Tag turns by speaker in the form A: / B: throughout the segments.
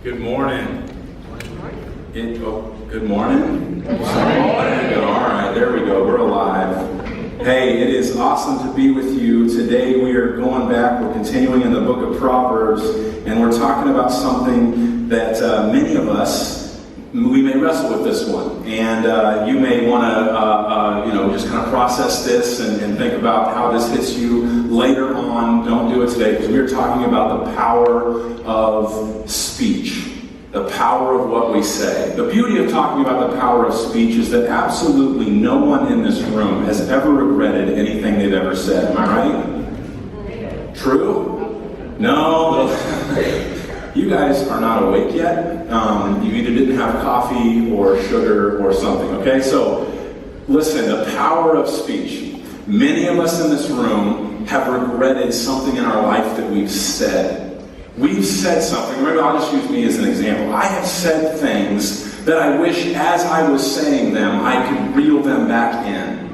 A: Good morning. Good morning. Good morning. All right, there we go. We're alive. Hey, it is awesome to be with you. Today we are going back. We're continuing in the book of Proverbs, and we're talking about something that many of us, we may wrestle with this one. And you may want to, just kind of process this and think about how this hits you later on. Don't do it today, because we're talking about the power of speech. The power of what we say. The beauty of talking about the power of speech is that absolutely no one in this room has ever regretted anything they've ever said. Am I right? True? No? You guys are not awake yet. You either didn't have coffee or sugar or something, okay? So, listen, the power of speech. Many of us in this room have regretted something in our life that we've said. We've said something. Maybe I'll just use me as an example. I have said things that I wish, as I was saying them, I could reel them back in.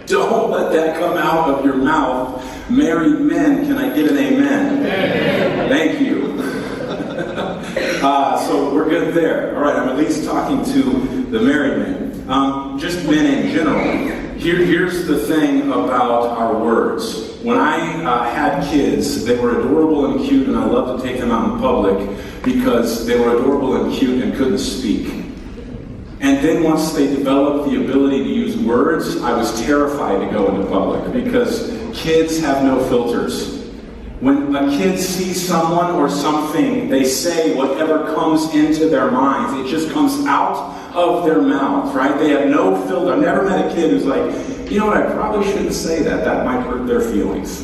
A: Don't let that come out of your mouth. Married men, can I get an amen? Amen. Thank you. So we're good there. All right, I'm at least talking to the married men. Just men in general. Here's the thing about our words. When I had kids, they were adorable and cute, and I loved to take them out in public because they were adorable and cute and couldn't speak. And then once they developed the ability to use words, I was terrified to go into public because kids have no filters. When a kid sees someone or something, they say whatever comes into their minds. It just comes out of their mouth, right? They have no filter. I've never met a kid who's like, you know what, I probably shouldn't say that. That might hurt their feelings,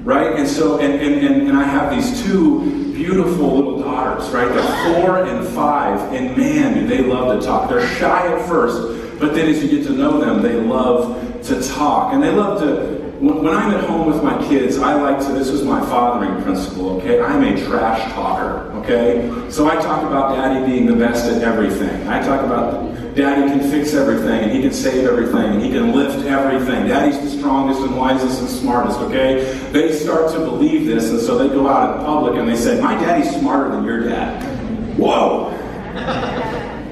A: right? And so, and I have these two beautiful little daughters, right? They're 4 and 5, and man, do they love to talk. They're shy at first, but then as you get to know them, they love to talk. And they love to, when I'm at home with my kids, I like to, this is my fathering principle, okay? I'm a trash talker, okay? So I talk about Daddy being the best at everything. I talk about Daddy can fix everything, and he can save everything, and he can lift everything. Daddy's the strongest and wisest and smartest, okay? They start to believe this, and so they go out in public and they say, my daddy's smarter than your dad. Whoa!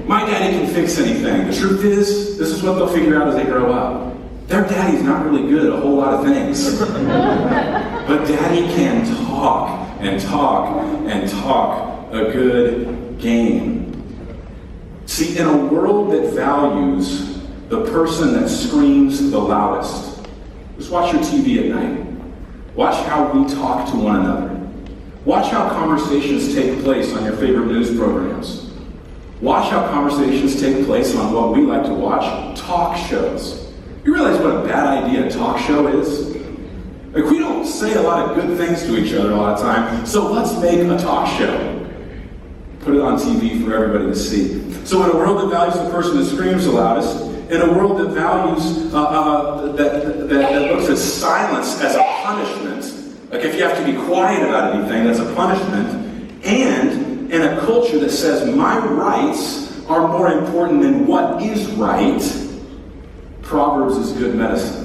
A: My daddy can fix anything. The truth is, this is what they'll figure out as they grow up. Their daddy's not really good at a whole lot of things. But daddy can talk and talk and talk a good game. See, in a world that values the person that screams the loudest, just watch your TV at night. Watch how we talk to one another. Watch how conversations take place on your favorite news programs. Watch how conversations take place on what we like to watch, talk shows. You realize what a bad idea a talk show is? Like, we don't say a lot of good things to each other a lot of time, so let's make a talk show. Put it on TV for everybody to see. So in a world that values the person that screams the loudest, in a world that values, that looks at silence as a punishment, like if you have to be quiet about anything, that's a punishment, and in a culture that says my rights are more important than what is right, Proverbs is good medicine.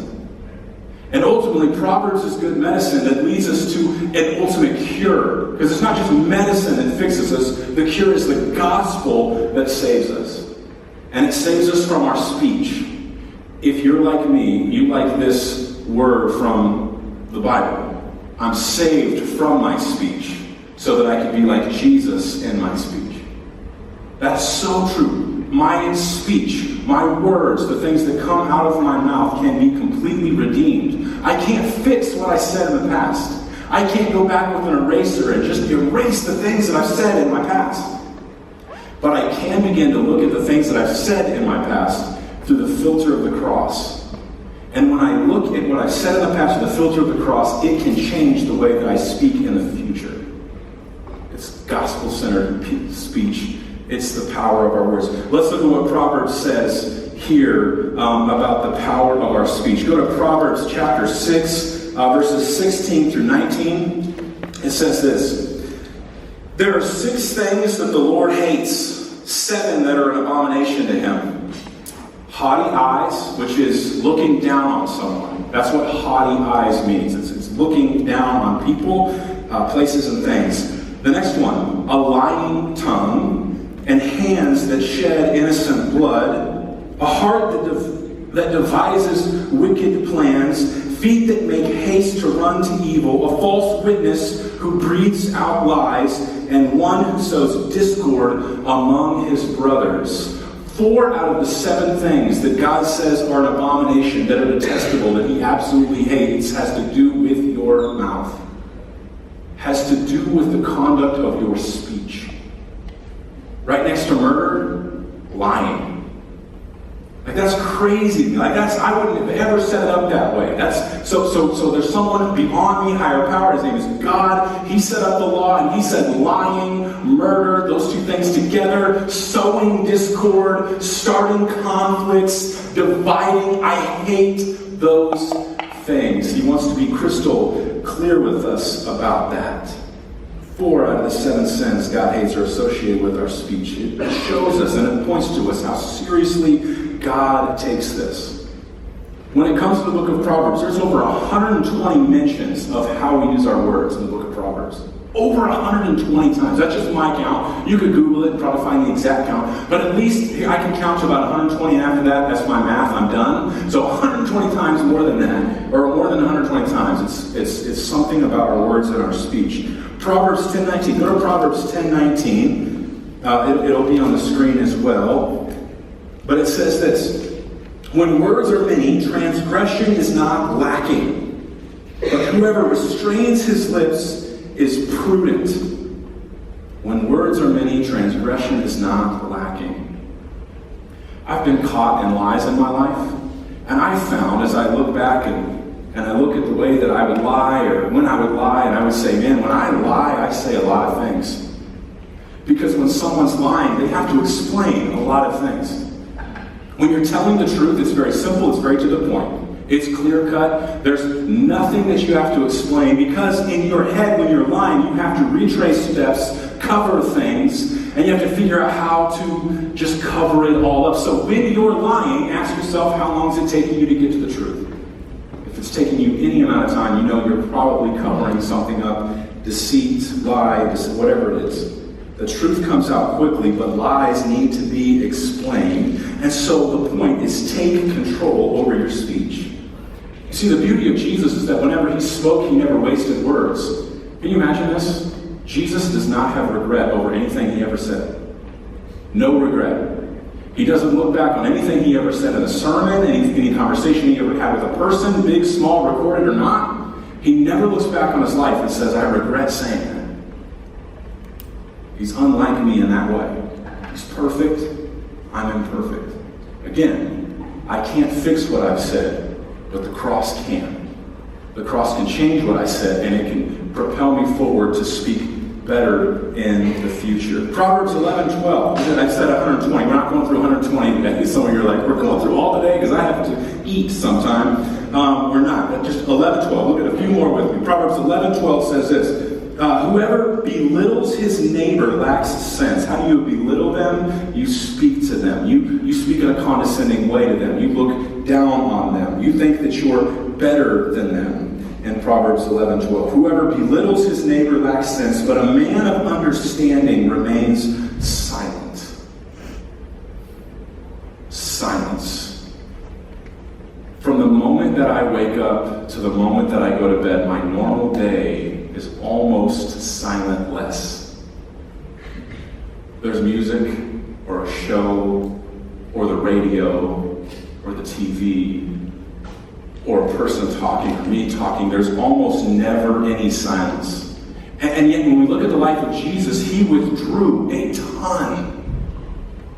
A: And ultimately, Proverbs is good medicine that leads us to an ultimate cure. Because it's not just medicine that fixes us. The cure is the gospel that saves us. And it saves us from our speech. If you're like me, you like this word from the Bible. I'm saved from my speech so that I can be like Jesus in my speech. That's so true. My speech, my words, the things that come out of my mouth can be completely redeemed. I can't fix what I said in the past. I can't go back with an eraser and just erase the things that I've said in my past. But I can begin to look at the things that I've said in my past through the filter of the cross. And when I look at what I've said in the past through the filter of the cross, it can change the way that I speak in the future. It's gospel-centered speech. It's the power of our words. Let's look at what Proverbs says here about the power of our speech. Go to Proverbs chapter 6, verses 16 through 19. It says this: there are 6 things that the Lord hates, 7 that are an abomination to him. Haughty eyes, which is looking down on someone. That's what haughty eyes means. It's looking down on people, places, and things. The next one, a lying tongue and hands that shed innocent blood, a heart that devises wicked plans, feet that make haste to run to evil, a false witness who breathes out lies, and one who sows discord among his brothers. 4 out of the 7 things that God says are an abomination, that are detestable, that he absolutely hates, has to do with your mouth. Has to do with the conduct of your speech. Right next to murder, lying. Like, that's crazy. Like, I wouldn't have ever set it up that way. So there's someone beyond me, higher power. His name is God. He set up the law, and he said lying, murder, those 2 things together, sowing discord, starting conflicts, dividing. I hate those things. He wants to be crystal clear with us about that. 4 out of the 7 sins God hates are associated with our speech. It shows us and it points to us how seriously God takes this. When it comes to the book of Proverbs, there's over 120 mentions of how we use our words in the book of Proverbs. Over 120 times. That's just my count. You could Google it and probably find the exact count. But at least I can count to about 120, and after that, that's my math. I'm done. So 120 times more than that, or more than 120 times. It's something about our words and our speech. Proverbs 10:19. Go to Proverbs 10:19. It'll be on the screen as well. But it says this: when words are many, transgression is not lacking. But whoever restrains his lips is prudent. When words are many, transgression is not lacking. I've been caught in lies in my life, and I found, as I look back and I look at the way that I would lie, or when I would lie, and I would say, man, when I lie, I say a lot of things. Because when someone's lying, they have to explain a lot of things. When you're telling the truth, it's very simple, it's very to the point. It's clear cut. There's nothing that you have to explain, because in your head, when you're lying, you have to retrace steps, cover things, and you have to figure out how to just cover it all up. So when you're lying, ask yourself, how long is it taking you to get to the truth? If it's taking you any amount of time, you know you're probably covering something up, deceit, lie, whatever it is. The truth comes out quickly, but lies need to be explained. And so the point is, take control over your speech. You see, the beauty of Jesus is that whenever he spoke, he never wasted words. Can you imagine this? Jesus does not have regret over anything he ever said. No regret. He doesn't look back on anything he ever said in a sermon, any conversation he ever had with a person, big, small, recorded or not. He never looks back on his life and says, I regret saying that. He's unlike me in that way. He's perfect. I'm imperfect. Again, I can't fix what I've said, but the cross can. The cross can change what I said, and it can propel me forward to speak better in the future. Proverbs 11:12. I said 120. We're not going through 120. Some of you are like, we're going through all today because I have to eat sometime. We're not. Just 11:12. Look at a few more with me. Proverbs 11:12 says this. Whoever belittles his neighbor lacks sense. How do you belittle them? You speak to them. You speak in a condescending way to them. You look down on them. You think that you're better than them. In Proverbs 11:12. Whoever belittles his neighbor lacks sense, but a man of understanding remains silent. Silence. From the moment that I wake up to the moment that I go to bed, my normal day is almost silentless. There's music or a show or the radio or the TV or a person talking or me talking. There's almost never any silence. And yet when we look at the life of Jesus, he withdrew a ton.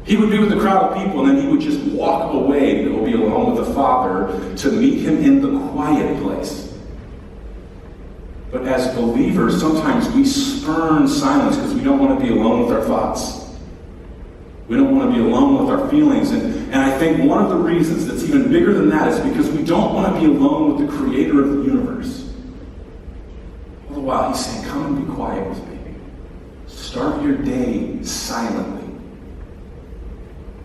A: He would be with a crowd of people and then he would just walk away to go be alone with the Father to meet him in the quiet place. But as believers, sometimes we spurn silence because we don't want to be alone with our thoughts. We don't want to be alone with our feelings. And I think one of the reasons that's even bigger than that is because we don't want to be alone with the creator of the universe. All the while he's saying, come and be quiet with me. Start your day silently.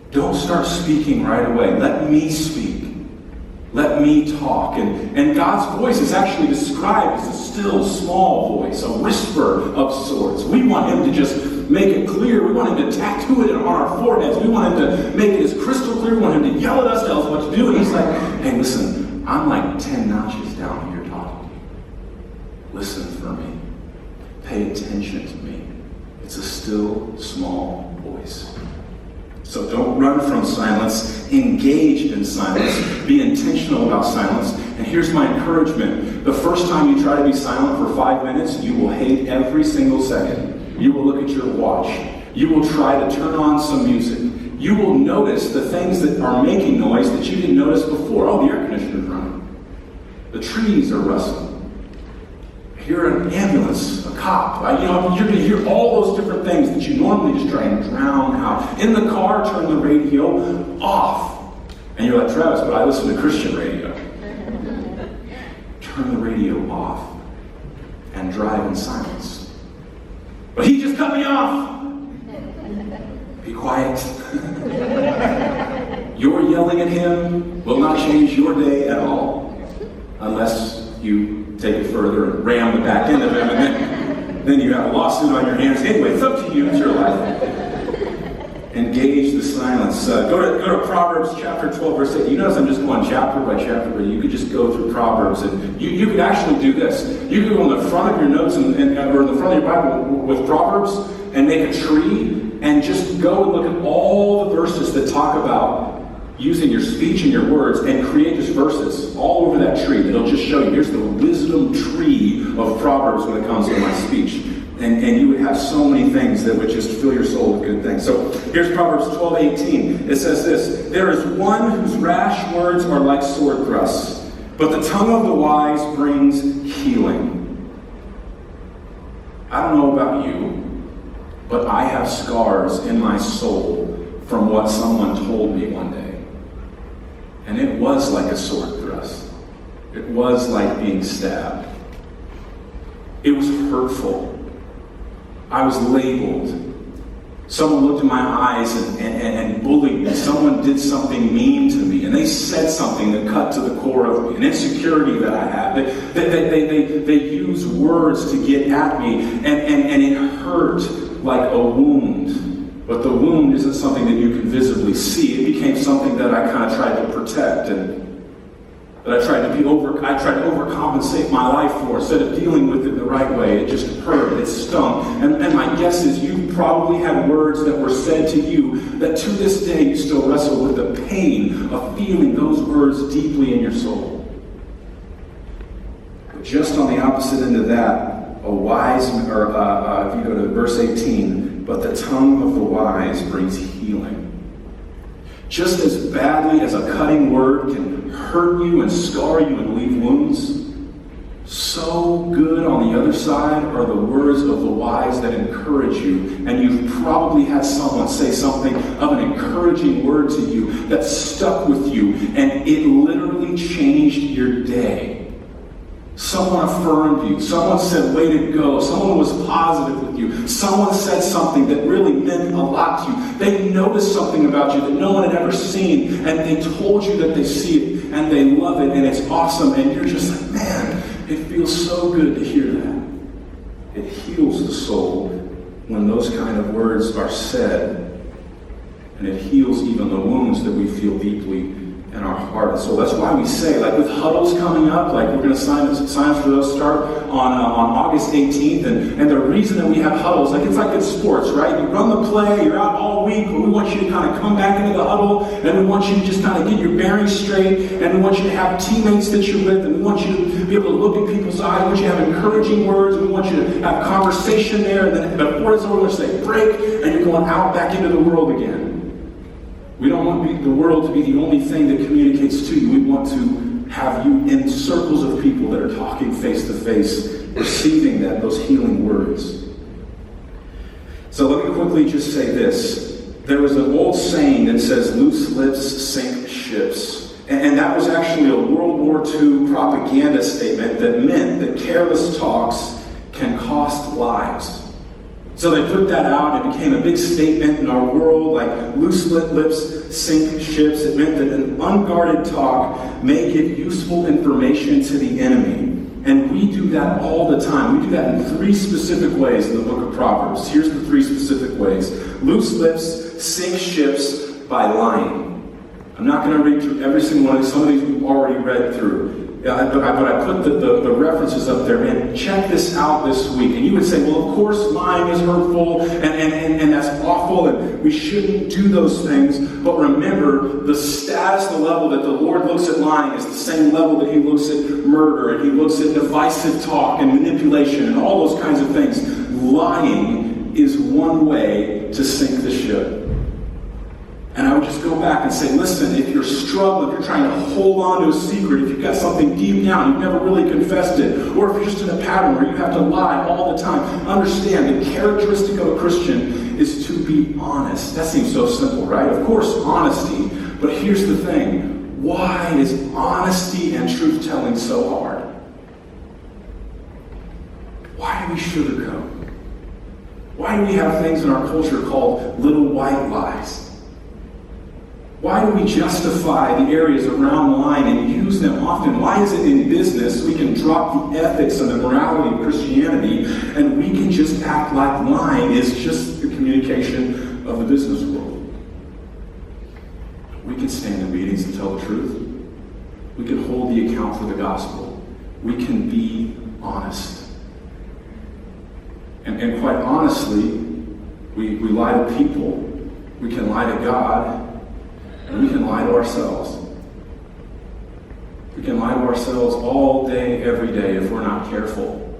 A: Don't start speaking right away. Let me speak. Let me talk. And God's voice is actually described as a still, small voice, a whisper of sorts. We want him to just make it clear. We want him to tattoo it on our foreheads. We want him to make it as crystal clear. We want him to yell at us, tell us what to do. And he's like, hey, listen, I'm like 10 notches down here talking to you. Listen for me. Pay attention to me. It's a still, small voice. So don't run from silence. Engage in silence. Be intentional about silence. And here's my encouragement. The first time you try to be silent for 5 minutes, you will hate every single second. You will look at your watch. You will try to turn on some music. You will notice the things that are making noise that you didn't notice before. Oh, the air conditioner's running. The trees are rustling. Hear an ambulance, a cop. You're going to hear all those different things that you normally just try and drown out. In the car, turn the radio off. And you're like, Travis, but I listen to Christian radio. Turn the radio off and drive in silence. But he just cut me off. Be quiet. Your yelling at him will not change your day at all unless you take it further and ram the back end of him, and then you have a lawsuit on your hands. Anyway, it's up to you. It's your life. Engage the silence. Go to Proverbs chapter 12, verse 8. You notice I'm just going chapter by chapter, but you could just go through Proverbs, and you could actually do this. You could go on the front of your notes or in the front of your Bible with Proverbs and make a tree and just go and look at all the verses that talk about using your speech and your words, and create just verses all over that tree that'll just show you, here's the wisdom tree of Proverbs when it comes to my speech. And you would have so many things that would just fill your soul with good things. So here's Proverbs 12:18. It says this, there is one whose rash words are like sword thrusts, but the tongue of the wise brings healing. I don't know about you, but I have scars in my soul from what someone told me one day. And it was like a sword thrust. It was like being stabbed. It was hurtful. I was labeled. Someone looked in my eyes and bullied me. Someone did something mean to me. And they said something that cut to the core of me. An insecurity that I had. They used words to get at me. And it hurt like a wound. But the wound isn't something that you can visibly see. It became something that I kind of tried to protect and that I tried to overcompensate my life for. Instead of dealing with it the right way, it just hurt, it stung. And my guess is you probably had words that were said to you that to this day you still wrestle with the pain of feeling those words deeply in your soul. But just on the opposite end of that, if you go to verse 18, but the tongue of the wise brings healing. Just as badly as a cutting word can hurt you and scar you and leave wounds, so good on the other side are the words of the wise that encourage you. And you've probably had someone say something of an encouraging word to you that stuck with you, and it literally changed your day. Someone affirmed you. Someone said, way to go. Someone was positive with you. Someone said something that really meant a lot to you. They noticed something about you that no one had ever seen, and they told you that they see it, and they love it, and it's awesome, and you're just like, man, it feels so good to hear that. It heals the soul when those kind of words are said, and it heals even the wounds that we feel deeply in our heart. And so that's why we say, like with huddles coming up, like we're going to sign up for those start on August 18th. And the reason that we have huddles, like it's like in sports, right? You run the play, you're out all week, but we want you to kind of come back into the huddle, and we want you to just kind of get your bearings straight, and we want you to have teammates that you're with, and we want you to be able to look at people's eyes, we want you to have encouraging words, we want you to have conversation there, and then before it's over, let's say break, and you're going out back into the world again. We don't want the world to be the only thing that communicates to you. We want to have you in circles of people that are talking face to face, receiving those healing words. So let me quickly just say this. There was an old saying that says, loose lips sink ships. And that was actually a World War II propaganda statement that meant that careless talks can cost lives. So they put that out, and it became a big statement in our world, like loose lips sink ships. It meant that an unguarded talk may give useful information to the enemy. And we do that all the time. We do that in 3 specific ways in the book of Proverbs. Here's the 3 specific ways. Loose lips sink ships by lying. I'm not going to read through every single one of these. Some of these we've already read through. But I put the references up there. Man, check this out this week. And you would say, well, of course, lying is hurtful, and that's awful, and we shouldn't do those things. But remember, the status, the level that the Lord looks at lying is the same level that he looks at murder, and he looks at divisive talk and manipulation and all those kinds of things. Lying is one way to sink the ship. And I would just go back and say, listen, if you're struggling, if you're trying to hold on to a secret, if you've got something deep down, you've never really confessed it, or if you're just in a pattern where you have to lie all the time, understand the characteristic of a Christian is to be honest. That seems so simple, right? Of course, honesty. But here's the thing. Why is honesty and truth-telling so hard? Why do we sugarcoat? Why do we have things in our culture called little white lies? Why do we justify the areas around lying and use them often? Why is it in business we can drop the ethics and the morality of Christianity and we can just act like lying is just the communication of the business world? We can stand in meetings and tell the truth. We can hold the account for the gospel. We can be honest. And quite honestly, we lie to people. We can lie to God. And we can lie to ourselves. We can lie to ourselves all day, every day, if we're not careful.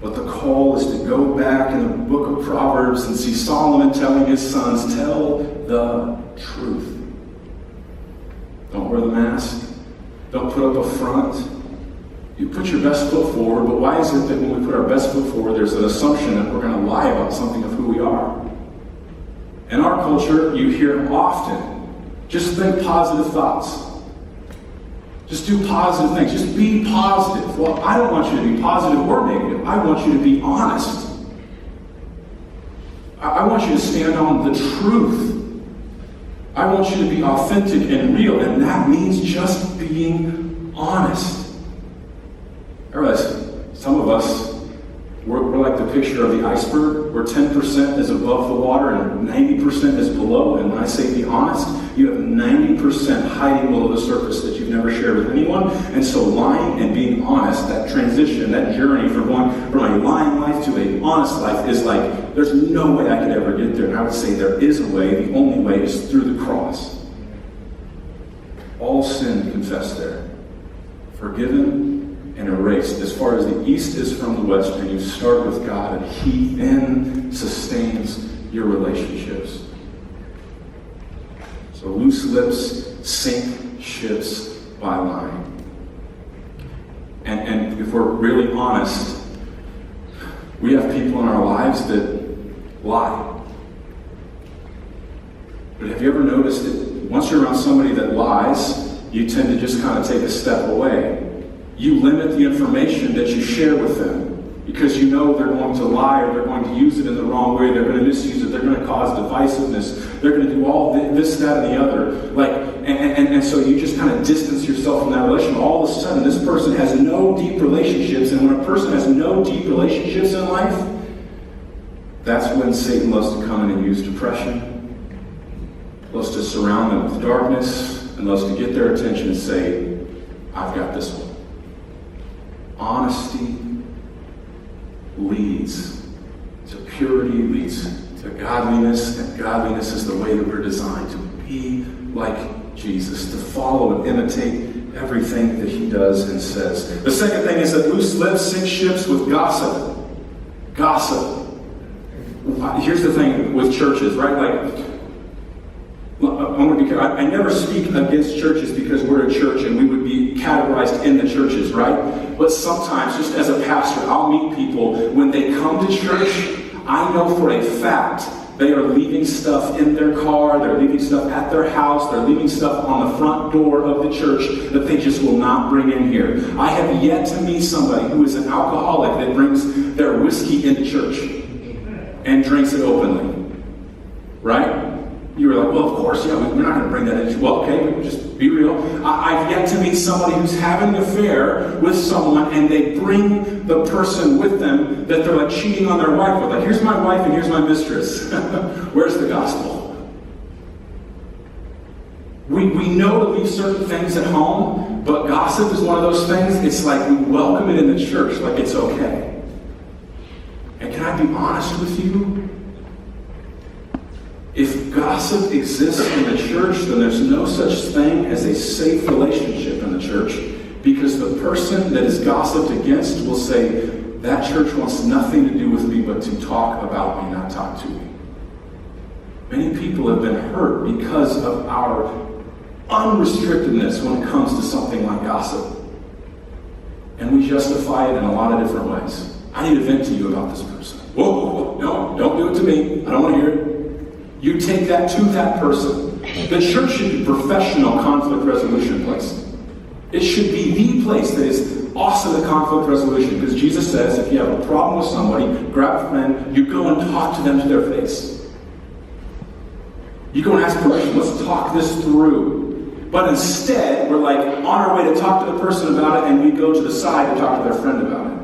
A: But the call is to go back in the book of Proverbs and see Solomon telling his sons, tell the truth. Don't wear the mask. Don't put up a front. You put your best foot forward, but why is it that when we put our best foot forward, there's an assumption that we're going to lie about something of who we are? In our culture, you hear often, just think positive thoughts. Just do positive things. Just be positive. Well, I don't want you to be positive or negative. I want you to be honest. I want you to stand on the truth. I want you to be authentic and real, and that means just being honest. I realize some of us, we're like the picture of the iceberg, where 10% is above the water and 90% is below. And when I say be honest, you have 90% hiding below the surface that you've never shared with anyone. And so lying and being honest, that transition, that journey from going from a lying life to an honest life is like, there's no way I could ever get there. And I would say there is a way. The only way is through the cross. All sin confessed there. Forgiven and erased as far as the east is from the west, and you start with God, and he then sustains your relationships. So loose lips sink ships by lying. And if we're really honest, we have people in our lives that lie. But have you ever noticed that once you're around somebody that lies, you tend to just kind of take a step away? You limit the information that you share with them because you know they're going to lie or they're going to use it in the wrong way. They're going to misuse it. They're going to cause divisiveness. They're going to do all this, that, and the other. And so you just kind of distance yourself from that relationship. All of a sudden, this person has no deep relationships. And when a person has no deep relationships in life, that's when Satan loves to come in and use depression, loves to surround them with darkness, and loves to get their attention and say, I've got this one. Honesty leads to purity, leads to godliness, and godliness is the way that we're designed to be like Jesus, to follow and imitate everything that he does and says. The second thing is that loose lips sink ships with gossip. Gossip. Here's the thing with churches, right? I want to be careful. I never speak against churches because we're a church and we would be categorized in the churches, right? But sometimes, just as a pastor, I'll meet people when they come to church. I know for a fact they are leaving stuff in their car, they're leaving stuff at their house, they're leaving stuff on the front door of the church that they just will not bring in here. I have yet to meet somebody who is an alcoholic that brings their whiskey into church. and drinks it openly. Right? You were like, well, of course, yeah, we're not going to bring that into. Well, okay, just be real. I've yet to meet somebody who's having an affair with someone and they bring the person with them that they're like cheating on their wife with. Like, here's my wife and here's my mistress. Where's the gospel? We know to leave certain things at home, but gossip is one of those things. It's like we welcome it in the church, like it's okay. And can I be honest with you? If gossip exists in the church, then there's no such thing as a safe relationship in the church, because the person that is gossiped against will say, that church wants nothing to do with me but to talk about me, not talk to me. Many people have been hurt because of our unrestrictedness when it comes to something like gossip. And we justify it in a lot of different ways. I need to vent to you about this person. Whoa, no, don't do it to me. I don't want to hear it. You take that to that person. The church should be a professional conflict resolution place. It should be the place that is awesome at conflict resolution, because Jesus says if you have a problem with somebody, grab a friend, you go and talk to them to their face. You go and ask permission, let's talk this through. But instead, we're like on our way to talk to the person about it, and we go to the side to talk to their friend about it.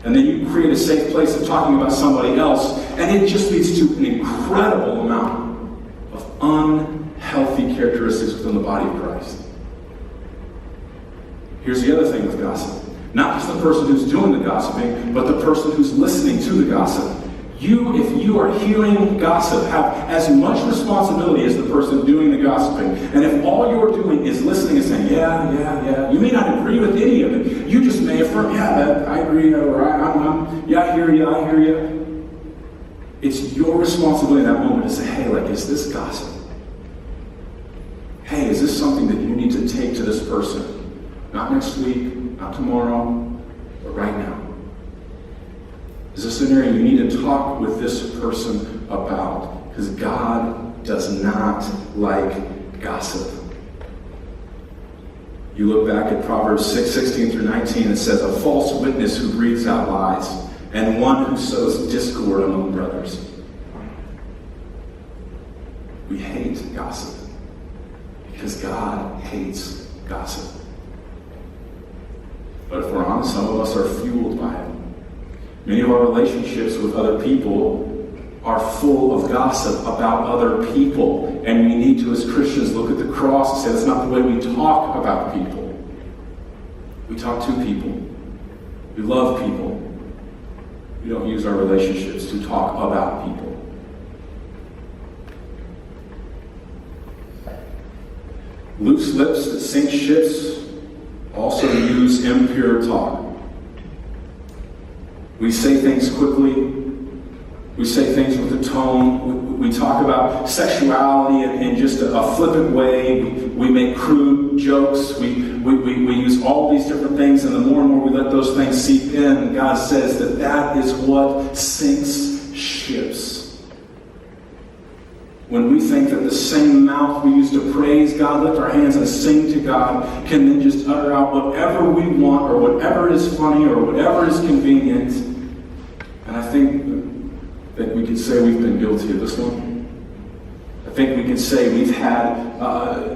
A: And then you create a safe place of talking about somebody else, and it just leads to an incredible amount of unhealthy characteristics within the body of Christ. Here's the other thing with gossip. Not just the person who's doing the gossiping, but the person who's listening to the gossip. You, if you are hearing gossip, have as much responsibility as the person doing the gossiping. And if all you're doing is listening and saying, yeah, you may not agree with any of it. You just may affirm, I agree, or I hear you. It's your responsibility in that moment to say, hey, is this gossip? Hey, is this something that you need to take to this person? Not next week, not tomorrow, but right now. Is this an area you need to talk with this person about? Because God does not like gossip. You look back at Proverbs 6:16 through 19, it says, a false witness who breathes out lies, and one who sows discord among brothers. We hate gossip because God hates gossip. But if we're honest, some of us are fueled by it. Many of our relationships with other people are full of gossip about other people. And we need to, as Christians, look at the cross and say, that's not the way we talk about people. We talk to people. We love people. We don't use our relationships to talk about people. Loose lips that sink ships also use impure talk. We say things quickly. We say things with a tone. We talk about sexuality in just a flippant way. We make crude jokes. We use all these different things, and the more and more we let those things seep in, God says that is what sinks ships. When we think that the same mouth we use to praise God, lift our hands and sing to God, can then just utter out whatever we want or whatever is funny or whatever is convenient. And I think that we could say we've been guilty of this one. I think we could say we've had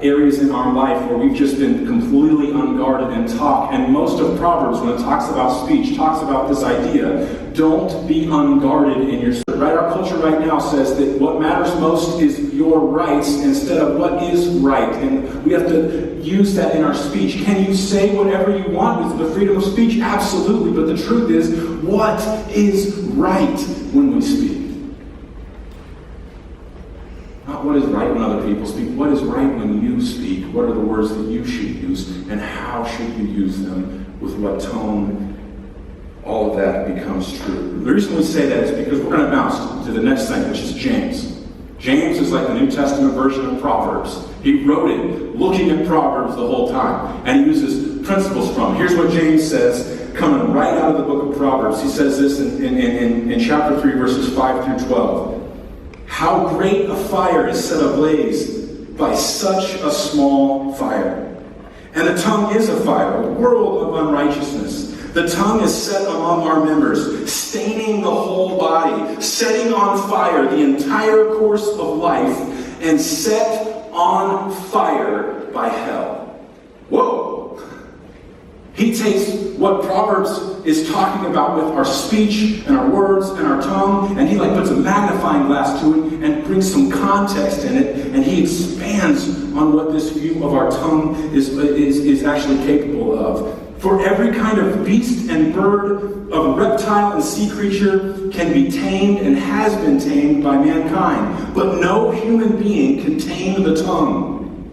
A: areas in our life where we've just been completely unguarded in talk. And most of Proverbs, when it talks about speech, talks about this idea, don't be unguarded in your speech. Right? Our culture right now says that what matters most is your rights instead of what is right. And we have to use that in our speech. Can you say whatever you want with the freedom of speech? Absolutely. But the truth is, what is right when we speak? Not what is right when other people speak. What is right when you speak? What are the words that you should use? And how should you use them? With what tone? All of that becomes true. The reason we say that is because we're going to bounce to the next thing, which is James. James is like the New Testament version of Proverbs. He wrote it looking at Proverbs the whole time. And he uses principles from it. Here's what James says, coming right out of the book of Proverbs. He says this in chapter 3, verses 5 through 12. How great a fire is set ablaze by such a small fire. And the tongue is a fire, a world of unrighteousness. The tongue is set among our members, staining the whole body, setting on fire the entire course of life, and set on fire by hell. Whoa! He takes what Proverbs is talking about with our speech and our words and our tongue, and he puts a magnifying glass to it and brings some context in it, and he expands on what this view of our tongue is actually capable of. For every kind of beast and bird, of reptile and sea creature can be tamed and has been tamed by mankind, but no human being can tame the tongue.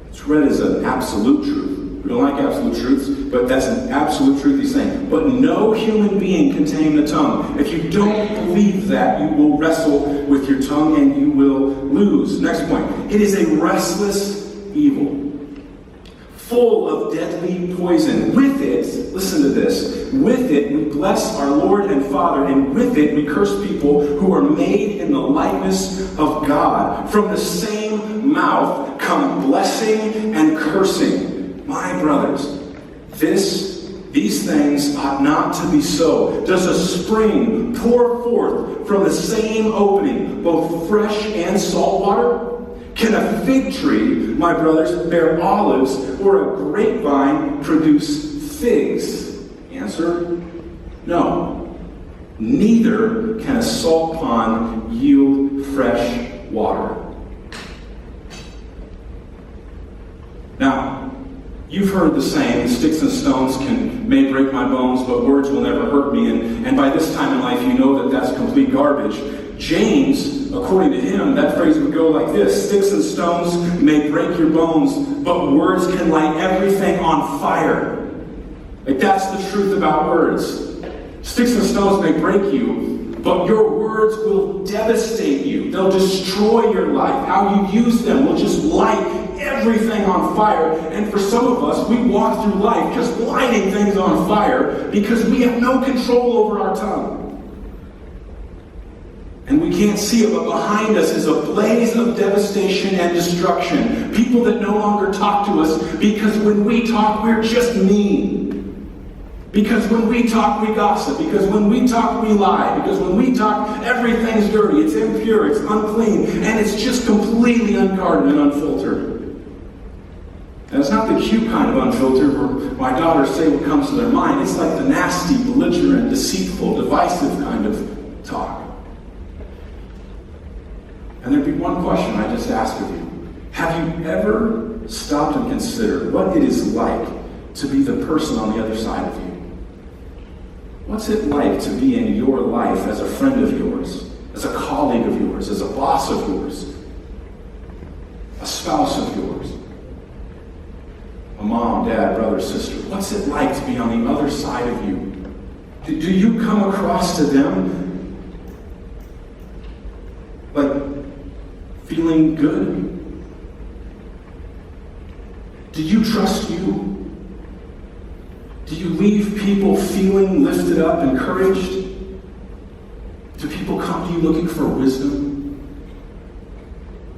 A: It's read as an absolute truth. We don't like absolute truths, but that's an absolute truth he's saying. But no human being can tame the tongue. If you don't believe that, you will wrestle with your tongue and you will lose. Next point. It is a restless evil, full of deadly poison. With it, listen to this, with it we bless our Lord and Father, and with it we curse people who are made in the likeness of God. From the same mouth come blessing and cursing. My brothers, these things ought not to be so. Does a spring pour forth from the same opening both fresh and salt water? Can a fig tree, my brothers, bear olives, or a grapevine produce figs? Answer, no. Neither can a salt pond yield fresh water. Now, you've heard the saying, sticks and stones may break my bones, but words will never hurt me. And by this time in life, you know that that's complete garbage. James, according to him, that phrase would go like this: sticks and stones may break your bones, but words can light everything on fire. That's the truth about words. Sticks and stones may break you, but your words will devastate you. They'll destroy your life. How you use them will just light everything on fire. And for some of us, we walk through life just lighting things on fire because we have no control over our tongue. And we can't see it, but behind us is a blaze of devastation and destruction. People that no longer talk to us because when we talk, we're just mean. Because when we talk, we gossip. Because when we talk, we lie. Because when we talk, everything's dirty. It's impure. It's unclean. And it's just completely unguarded and unfiltered. And it's not the cute kind of unfiltered where my daughters say what comes to their mind. It's like the nasty, belligerent, deceitful, divisive kind of talk. And there'd be one question I just ask of you. Have you ever stopped and considered what it is like to be the person on the other side of you? What's it like to be in your life as a friend of yours, as a colleague of yours, as a boss of yours, a spouse of yours, a mom, dad, brother, sister? What's it like to be on the other side of you? Do you come across to them like feeling good? Do you trust you? Do you leave people feeling lifted up, encouraged? Do people come to you looking for wisdom?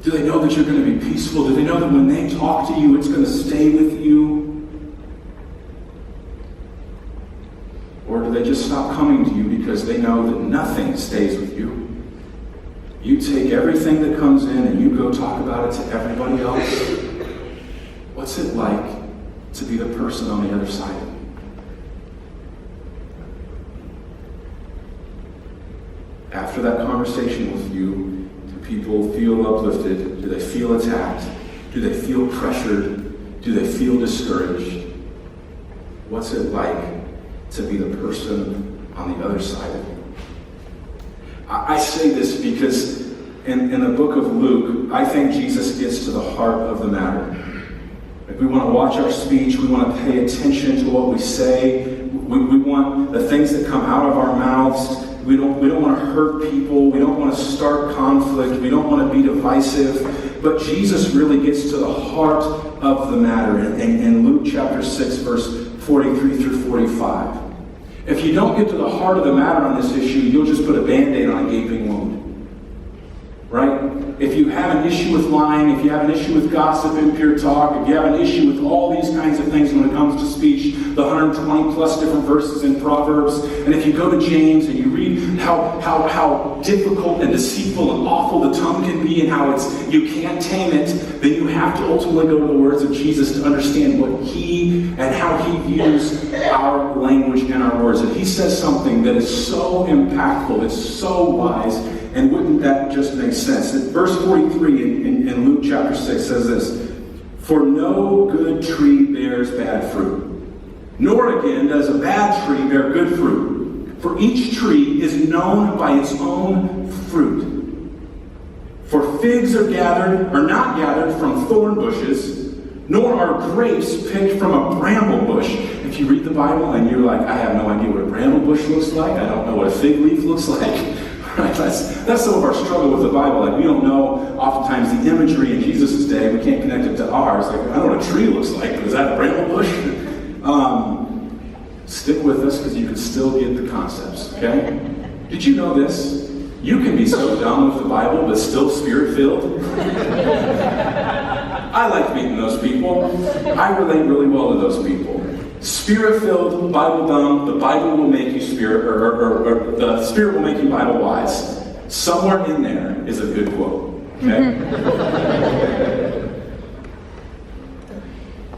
A: Do they know that you're going to be peaceful? Do they know that when they talk to you, it's going to stay with you? Or do they just stop coming to you because they know that nothing stays with you? You take everything that comes in and you go talk about it to everybody else. What's it like to be the person on the other side of it? After that conversation with you, do people feel uplifted? Do they feel attacked? Do they feel pressured? Do they feel discouraged? What's it like to be the person on the other side of you? I say this because in the book of Luke, I think Jesus gets to the heart of the matter. We want to watch our speech. We want to pay attention to what we say. We want the things that come out of our mouths. We don't want to hurt people. We don't want to start conflict. We don't want to be divisive. But Jesus really gets to the heart of the matter in Luke chapter 6, verse 43 through 45. If you don't get to the heart of the matter on this issue, you'll just put a Band-Aid on a gaping wound. right? If you have an issue with lying, if you have an issue with gossip, impure talk, if you have an issue with all these kinds of things when it comes to speech, the 120 plus different verses in Proverbs, and if you go to James and you read how difficult and deceitful and awful the tongue can be and how you can't tame it, then you have to ultimately go to the words of Jesus to understand what he and how he views our language and our words. And he says something that is so impactful, it's so wise, and wouldn't that just make sense? Verse 43 in Luke chapter 6 says this, "For no good tree bears bad fruit, nor again does a bad tree bear good fruit. For each tree is known by its own fruit. For figs are not gathered from thorn bushes, nor are grapes picked from a bramble bush." If you read the Bible and you're like, I have no idea what a bramble bush looks like, I don't know what a fig leaf looks like. Right? That's some of our struggle with the Bible. Like, we don't know oftentimes the imagery in Jesus' day. We can't connect it to ours. Like, I don't know what a tree looks like, but is that a bramble bush? Stick with us because you can still get the concepts, okay? Did you know this? You can be so dumb with the Bible, but still spirit-filled. I like meeting those people. I relate really well to those people. Spirit-filled, Bible dumb, the Bible will make you spirit, or the Spirit will make you Bible wise. Somewhere in there is a good quote. Okay?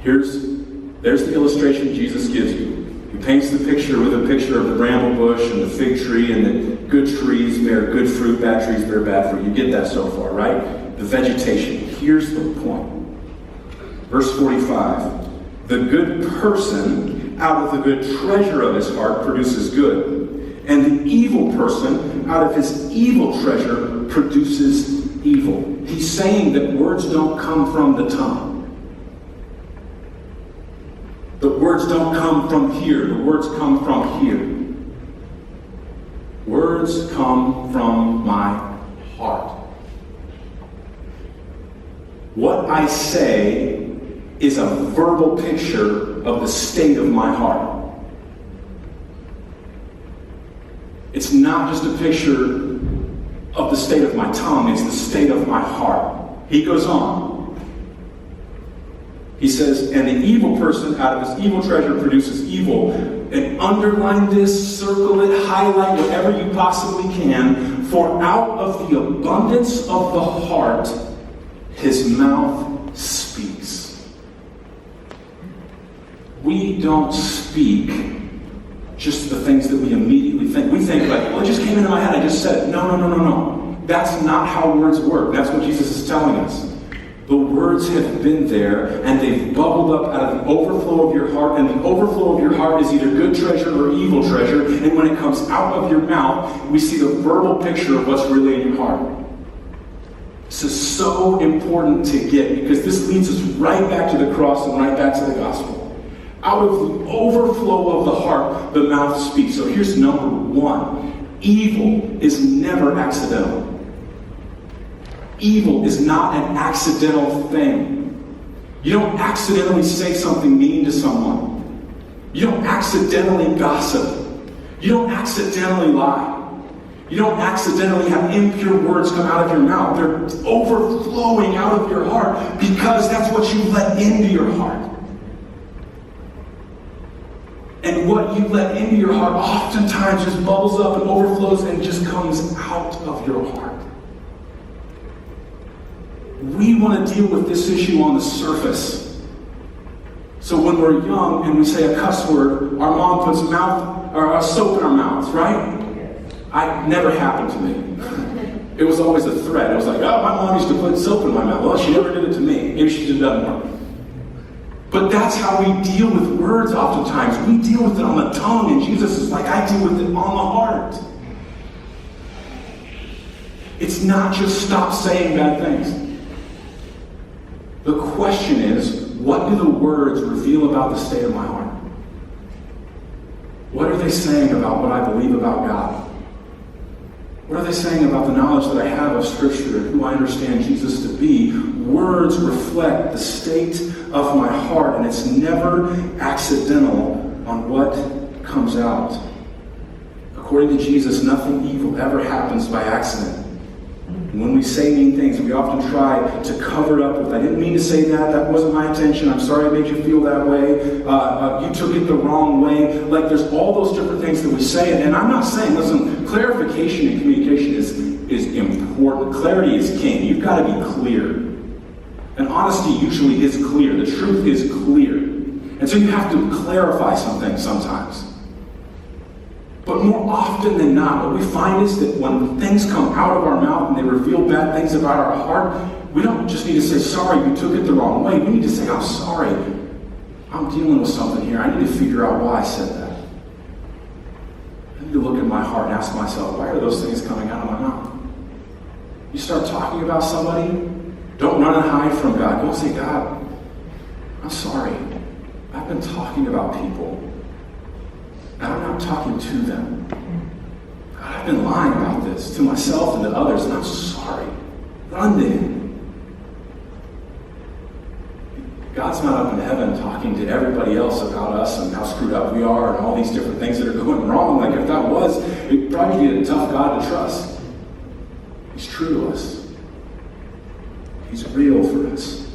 A: There's the illustration Jesus gives you. He paints the picture with a picture of the bramble bush and the fig tree, and that good trees bear good fruit, bad trees bear bad fruit. You get that so far, right? The vegetation. Here's the point. Verse 45. "The good person out of the good treasure of his heart produces good, and the evil person out of his evil treasure produces evil." He's saying that words don't come from the tongue. The words don't come from here. The words come from here. Words come from my heart. What I say is a verbal picture of the state of my heart. It's not just a picture of the state of my tongue, it's the state of my heart. He goes on. He says, "And the evil person out of his evil treasure produces evil." And underline this, circle it, highlight whatever you possibly can. "For out of the abundance of the heart, his mouth speaks." We don't speak just the things that we immediately think. We think like, well, it just came into my head, I just said it. No. That's not how words work. That's what Jesus is telling us. The words have been there, and they've bubbled up out of the overflow of your heart, and the overflow of your heart is either good treasure or evil treasure, and when it comes out of your mouth, we see the verbal picture of what's really in your heart. This is so important to get, because this leads us right back to the cross and right back to the gospel. Out of the overflow of the heart, the mouth speaks. So here's number one. Evil is never accidental. Evil is not an accidental thing. You don't accidentally say something mean to someone. You don't accidentally gossip. You don't accidentally lie. You don't accidentally have impure words come out of your mouth. They're overflowing out of your heart because that's what you let into your heart. And what you let into your heart oftentimes just bubbles up and overflows and just comes out of your heart. We want to deal with this issue on the surface. So when we're young and we say a cuss word, our mom puts soap in our mouths, right? It never happened to me. It was always a threat. It was like, oh, my mom used to put soap in my mouth. Well, she never did it to me. Maybe she did that more. But that's how we deal with words oftentimes. We deal with it on the tongue, and Jesus is like, I deal with it on the heart. It's not just stop saying bad things. The question is, what do the words reveal about the state of my heart? What are they saying about what I believe about God? What are they saying about the knowledge that I have of Scripture and who I understand Jesus to be? Words reflect the state of my heart, and it's never accidental on what comes out. According to Jesus, nothing evil ever happens by accident. And when we say mean things, we often try to cover it up with, I didn't mean to say that, that wasn't my intention, I'm sorry I made you feel that way, you took it the wrong way. Like there's all those different things that we say, and I'm not saying, listen, clarification and communication is important. Clarity is king. You've got to be clear. And honesty usually is clear. The truth is clear. And so you have to clarify something sometimes. But more often than not, what we find is that when things come out of our mouth and they reveal bad things about our heart, we don't just need to say, sorry, you took it the wrong way. We need to say, I'm sorry. I'm dealing with something here. I need to figure out why I said that. I need to look at my heart and ask myself, why are those things coming out of my mouth? You start talking about somebody, don't run and hide from God. Go say, God, I'm sorry. I've been talking about people. And I'm not talking to them. God, I've been lying about this to myself and to others, and I'm sorry. Run to Him. God's not up in heaven talking to everybody else about us and how screwed up we are and all these different things that are going wrong. Like if that was, it'd probably be a tough God to trust. He's true to us. He's real for us.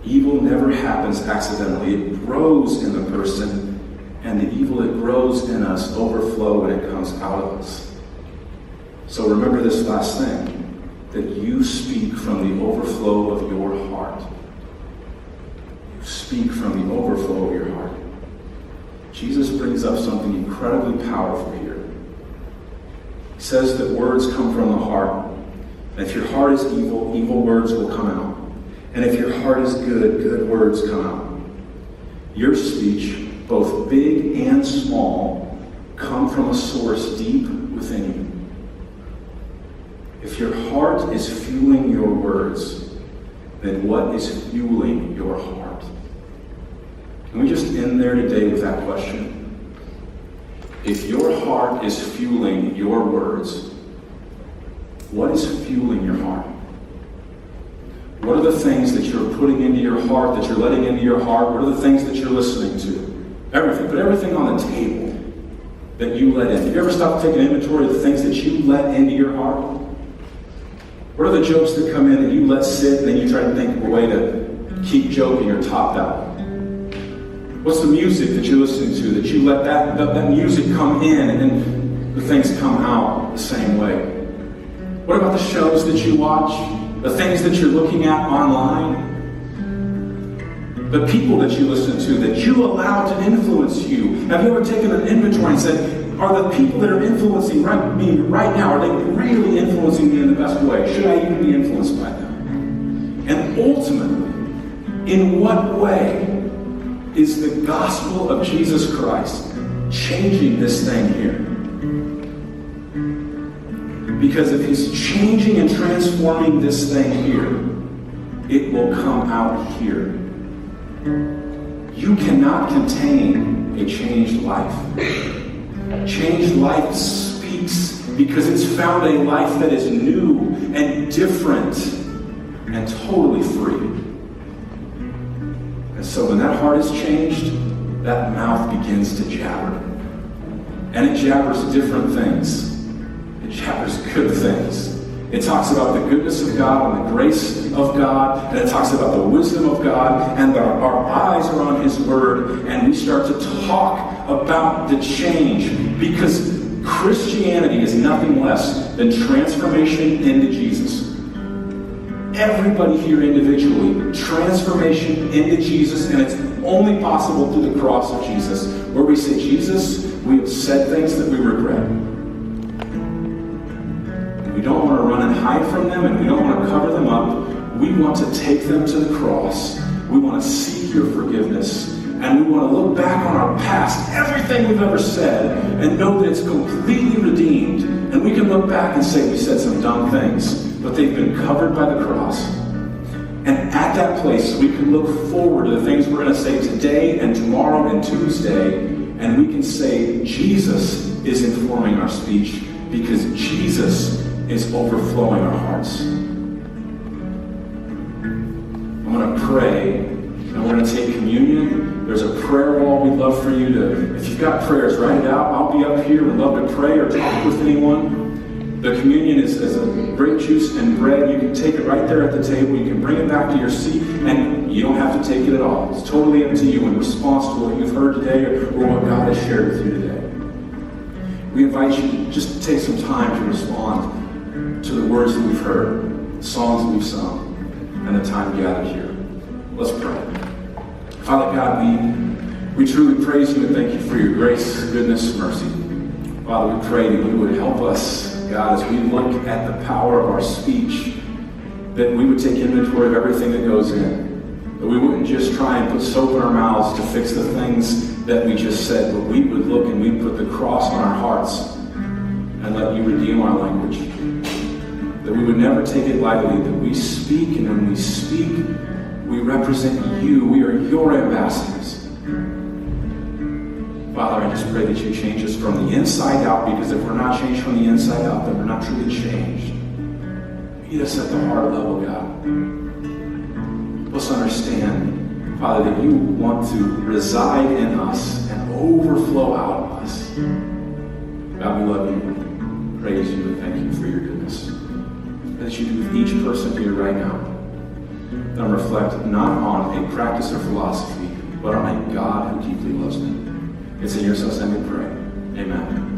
A: Evil never happens accidentally. It grows in the person, and the evil that grows in us overflows when it comes out of us. So remember this last thing, that you speak from the overflow of your heart. You speak from the overflow of your heart. Jesus brings up something incredibly powerful here. He says that words come from the heart. And if your heart is evil, evil words will come out. And if your heart is good, good words come out. Your speech, both big and small, come from a source deep within you. If your heart is fueling your words, then what is fueling your heart? Can we just end there today with that question? If your heart is fueling your words, what is fueling your heart? What are the things that you're putting into your heart, that you're letting into your heart? What are the things that you're listening to? Everything. Put everything on the table that you let in. Have you ever stopped taking inventory of the things that you let into your heart? What are the jokes that come in that you let sit and then you try to think of a way to keep joking or top that? What's the music that you're listening to that you let that music come in and then the things come out the same way? What about the shows that you watch? The things that you're looking at online? The people that you listen to, that you allow to influence you? Have you ever taken an inventory and said, are the people that are influencing me right now, are they really influencing me in the best way? Should I even be influenced by them? And ultimately, in what way is the gospel of Jesus Christ changing this thing here? Because if He's changing and transforming this thing here, it will come out here. You cannot contain a changed life. Changed life speaks because it's found a life that is new and different and totally free. And so when that heart is changed, that mouth begins to jabber. And it jabbers different things. It jabbers good things. It talks about the goodness of God and the grace of God, and it talks about the wisdom of God, and our eyes are on His Word, and we start to talk about the change, because Christianity is nothing less than transformation into Jesus. Everybody here individually, transformation into Jesus, and it's only possible through the cross of Jesus, where we say, Jesus, we have said things that we regret. We don't want to run and hide from them, and we don't want to cover them up. We want to take them to the cross. We want to seek your forgiveness. And we want to look back on our past, everything we've ever said, and know that it's completely redeemed. And we can look back and say we said some dumb things, but they've been covered by the cross. And at that place, we can look forward to the things we're going to say today and tomorrow and Tuesday, and we can say Jesus is informing our speech because Jesus is overflowing our hearts. I'm going to pray, and we're going to take communion. There's a prayer wall we'd love for you to, if you've got prayers, write it out. I'll be up here. We'd love to pray or talk with anyone. The communion is a grape juice and bread. You can take it right there at the table. You can bring it back to your seat, and you don't have to take it at all. It's totally up to you in response to what you've heard today or what God has shared with you today. We invite you to just take some time to respond to the words that we've heard, the songs that we've sung, and the time gathered here. Let's pray. Father God, we truly praise you and thank you for your grace, goodness, and mercy. Father, we pray that you would help us, God, as we look at the power of our speech, that we would take inventory of everything that goes in. That we wouldn't just try and put soap in our mouths to fix the things that we just said, but we would look and we'd put the cross on our hearts and let you redeem our language. That we would never take it lightly, that we speak, and when we speak, we represent you. We are your ambassadors. Father, I just pray that you change us from the inside out, because if we're not changed from the inside out, then we're not truly changed. Meet us at the heart level, God. Help us understand, Father, that you want to reside in us and overflow out of us. God, we love you, praise you, and thank you for your goodness. That you do with each person here right now. And reflect not on a practice or philosophy, but on a God who deeply loves them. It's in your son's name we pray. Amen.